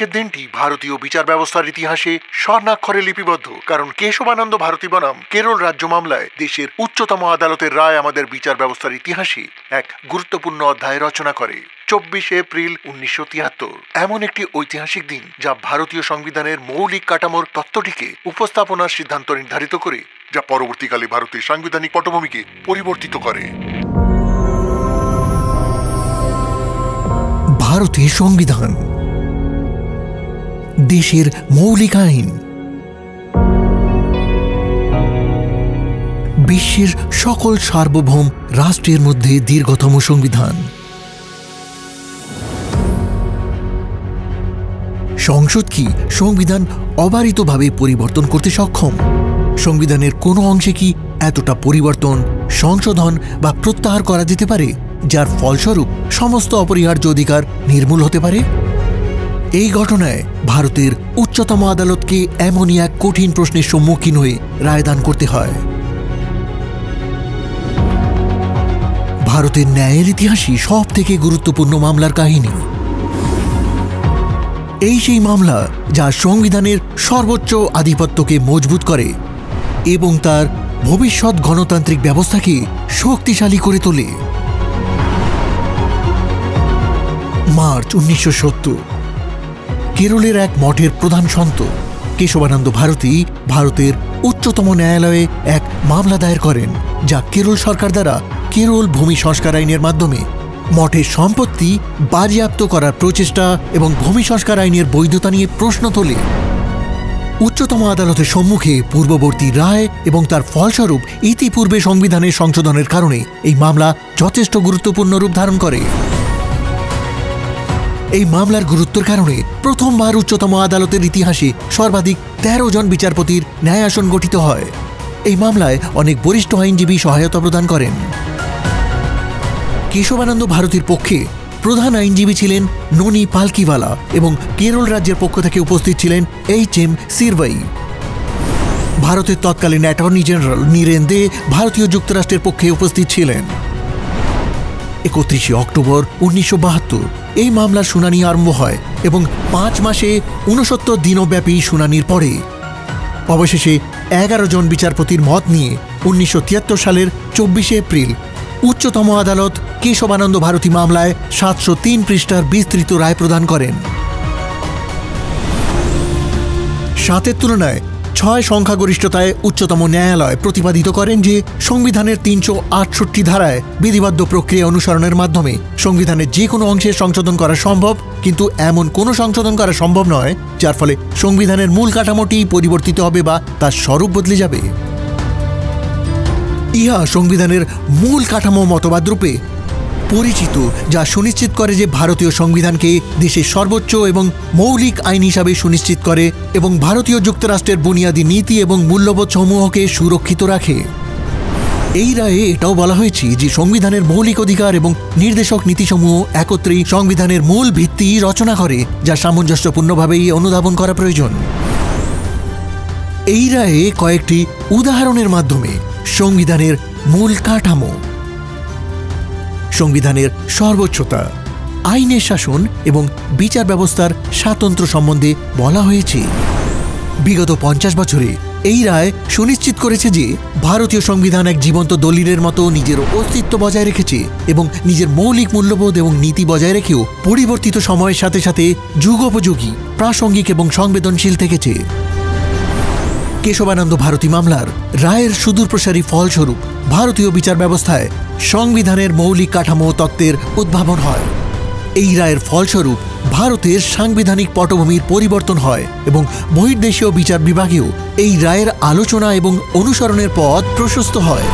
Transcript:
আজকের দিনটি ভারতীয় বিচার ব্যবস্থার ইতিহাসে স্বর্ণাক্ষরে লিপিবদ্ধ, কারণ কেশবানন্দ ভারতী বনাম কেরল রাজ্য মামলায় দেশের উচ্চতম আদালতের রায় আমাদের বিচার ব্যবস্থার ইতিহাসে এক গুরুত্বপূর্ণ অধ্যায় রচনা করে। 24 এপ্রিল 1973 এমন একটি ঐতিহাসিক দিন যা ভারতীয় সংবিধানের মৌলিক কাঠামোর তত্ত্বটিকে উপস্থাপনার সিদ্ধান্ত নির্ধারিত করে, যা পরবর্তীকালে ভারতের সাংবিধানিক পটভূমিকে পরিবর্তিত করে। ভারতের সংবিধান দেশের মৌলিক আইন, বিশ্বের সকল সার্বভৌম রাষ্ট্রের মধ্যে দীর্ঘতম সংবিধান। সংসদ কি সংবিধান অবারিতভাবে পরিবর্তন করতে সক্ষম? সংবিধানের কোনো অংশে কি এতটা পরিবর্তন, সংশোধন বা প্রত্যাহার করা যেতে পারে যার ফলস্বরূপ সমস্ত অপরিহার্য অধিকার নির্মূল হতে পারে? এই ঘটনায় ভারতের উচ্চতম আদালতকে এমনই এক কঠিন প্রশ্নের সম্মুখীন হয়ে রায়দান করতে হয়। ভারতের ন্যায়ের ইতিহাসই সব থেকে গুরুত্বপূর্ণ মামলার কাহিনী। এই সেই মামলা যা সংবিধানের সর্বোচ্চ আধিপত্যকে মজবুত করে এবং তার ভবিষ্যৎ গণতান্ত্রিক ব্যবস্থাকে শক্তিশালী করে তোলে। মার্চ 1970 কেরলের এক মঠের প্রধান সন্ত কেশবানন্দ ভারতী ভারতের উচ্চতম ন্যায়ালয়ে এক মামলা দায়ের করেন, যা কেরল সরকার দ্বারা কেরল ভূমি সংস্কার আইনের মাধ্যমে মঠের সম্পত্তি বাজেয়াপ্ত করার প্রচেষ্টা এবং ভূমি সংস্কার আইনের বৈধতা নিয়ে প্রশ্ন তোলে। উচ্চতম আদালতের সম্মুখে পূর্ববর্তী রায় এবং তার ফলস্বরূপ ইতিপূর্বে সংবিধানের সংশোধনের কারণে এই মামলা যথেষ্ট গুরুত্বপূর্ণ রূপ ধারণ করে। এই মামলার গুরুত্বের কারণে প্রথমবার উচ্চতম আদালতের ইতিহাসে সর্বাধিক 13 জন বিচারপতির ন্যায় আসন গঠিত হয়। এই মামলায় অনেক বরিষ্ঠ আইনজীবী সহায়তা প্রদান করেন। কেশবানন্দ ভারতীর পক্ষে প্রধান আইনজীবী ছিলেন ননি পালকিওয়ালা এবং কেরল রাজ্যের পক্ষ থেকে উপস্থিত ছিলেন HM সিরভাই। ভারতের তৎকালীন অ্যাটর্নি জেনারেল নীরেন দে ভারতীয় যুক্তরাষ্ট্রের পক্ষে উপস্থিত ছিলেন। 31 অক্টোবর 1972 এই মামলার শুনানি আরম্ভ হয় এবং 5 মাসে 69 দিনব্যাপী শুনানির পরে অবশেষে 11 জন বিচারপতির মত নিয়ে 1973 সালের 24 এপ্রিল উচ্চতম আদালত কেশবানন্দ ভারতী মামলায় 703 পৃষ্ঠার বিস্তৃত রায় প্রদান করেন। 7-এর তুলনায় 6 সংখ্যাগরিষ্ঠতায় উচ্চতম ন্যায়ালয় প্রতিপাদিত করেন যে সংবিধানের 368 ধারায় বিধিবদ্ধ প্রক্রিয়া অনুসরণের মাধ্যমে সংবিধানের যে কোনো অংশের সংশোধন করা সম্ভব, কিন্তু এমন কোনো সংশোধন করা সম্ভব নয় যার ফলে সংবিধানের মূল কাঠামোটি পরিবর্তিত হবে বা তার স্বরূপ বদলে যাবে। ইহা সংবিধানের মূল কাঠামো মতবাদ রূপে পরিচিত, যা সুনিশ্চিত করে যে ভারতীয় সংবিধানকে দেশের সর্বোচ্চ এবং মৌলিক আইন হিসাবে সুনিশ্চিত করে এবং ভারতীয় যুক্তরাষ্ট্রের বুনিয়াদী নীতি এবং মূল্যবোধ সমূহকে সুরক্ষিত রাখে। এই রায়ে এটাও বলা হয়েছে যে সংবিধানের মৌলিক অধিকার এবং নির্দেশক নীতিসমূহ একত্রেই সংবিধানের মূল ভিত্তি রচনা করে, যা সামঞ্জস্যপূর্ণভাবেই অনুধাবন করা প্রয়োজন। এই রায়ে কয়েকটি উদাহরণের মাধ্যমে সংবিধানের মূল কাঠামো, সংবিধানের সর্বোচ্চতা, আইনের শাসন এবং বিচার ব্যবস্থার স্বাতন্ত্র্য সম্বন্ধে বলা হয়েছে। বিগত 50 বছরে এই রায় সুনিশ্চিত করেছে যে ভারতীয় সংবিধান এক জীবন্ত দলিলের মতো নিজের অস্তিত্ব বজায় রেখেছে এবং নিজের মৌলিক মূল্যবোধ এবং নীতি বজায় রেখেও পরিবর্তিত সময়ের সাথে সাথে যুগোপযোগী, প্রাসঙ্গিক এবং সংবেদনশীল থেকেছে। কেশবানন্দ ভারতী মামলার রায়ের সুদূরপ্রসারী ফলস্বরূপ ভারতীয় বিচার ব্যবস্থায় সংবিধানের মৌলিক কাঠামো তত্ত্বের উদ্ভাবন হয়। এই রায়ের ফলস্বরূপ ভারতের সাংবিধানিক পটভূমির পরিবর্তন হয় এবং বহির্দেশীয় বিচার বিভাগেও এই রায়ের আলোচনা এবং অনুসরণের পথ প্রশস্ত হয়।